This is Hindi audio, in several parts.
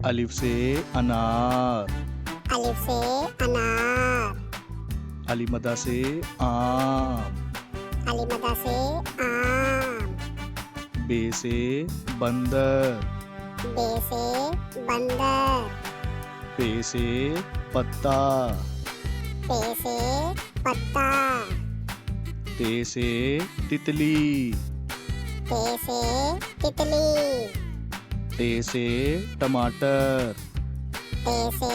अलिफ से अनार। अलिफ से अनार। अलीमदा से आम। अलीमदा से आम। बे से बंदर। बे से बंदर। पे से पत्ता। पे से पत्ता। ते से तितली। ते से तितली। टे से टमाटर। ते से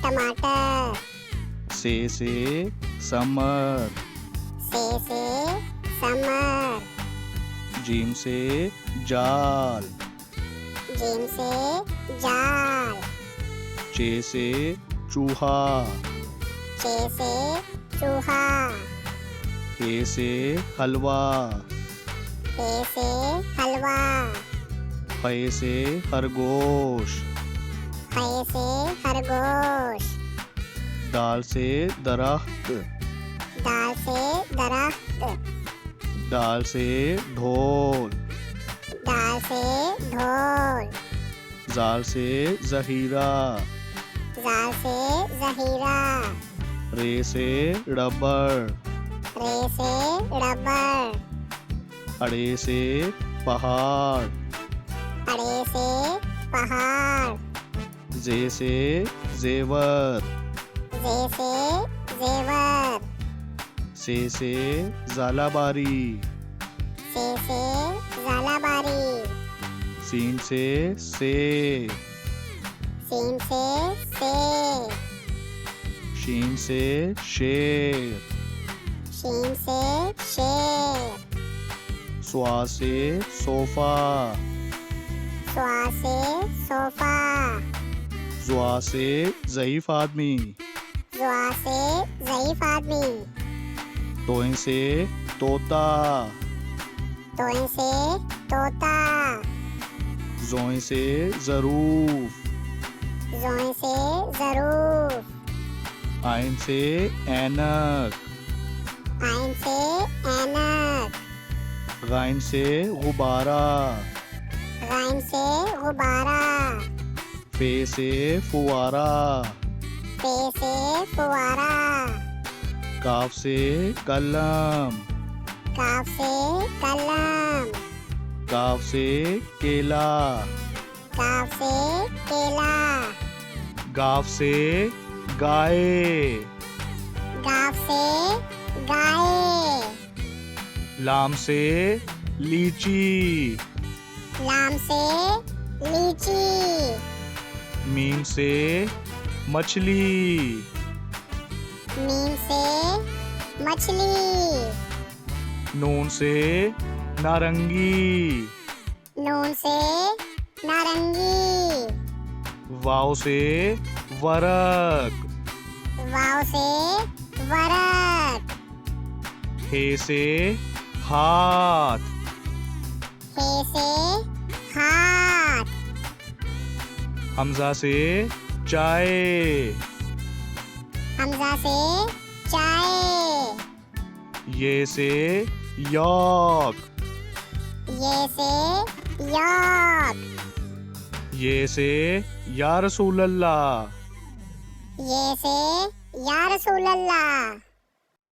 टमाटर। से समर। से समर। जीम से जाल। जीम से जाल। चे से चूहा। चे से चूहा। हे से हलवा। हे से हलवा। फे से खरगोश। फे से खरगोश। दाल से दरख्त। दाल से दरख्त। दाल से ढोल। दाल से ढोल। जाल से जहीरा। जाल से जहीरा। रे से रबड़। रे से रबर। अड़े से पहाड़। अड़े से पहाड़। जे से जेवर। जे से जेवर। से जालाबारी। से जालाबारी। सीन से सेब। सीन से सेब। शीन से शेर। शीन से शेर। स्वा से सोफा। स्वा से सोफा। ज़्वा से ज़ईफ आदमी। ज़्वा से ज़ईफ आदमी। तोइन से तोता। तोइन से तोता। ज़ोइन से ज़रूफ। ज़ोइन से ज़रूफ। आइन से ऐनक। आइन से ऐनक। गाइन से गुब्बारा। गाइन से गुब्बारा। फे से फुवारा। फे से फुवारा। काफ से कलम। काफ से कलम। काफ से केला। काफ से केला। गाफ से गाय। गाफ से गाय। लाम से लीची। लाम से लीची। मीम से मछली। मीम से मछली। नून से नारंगी। नून से नारंगी। वाव से वरक। वाव से वरक। हे से हाथ। हे से हाथ। हमजा से चाय। हमजा से चाय। ये से यॉक। ये से याक। ये से या रसूल अल्लाह। ये से या रसूल अल्लाह।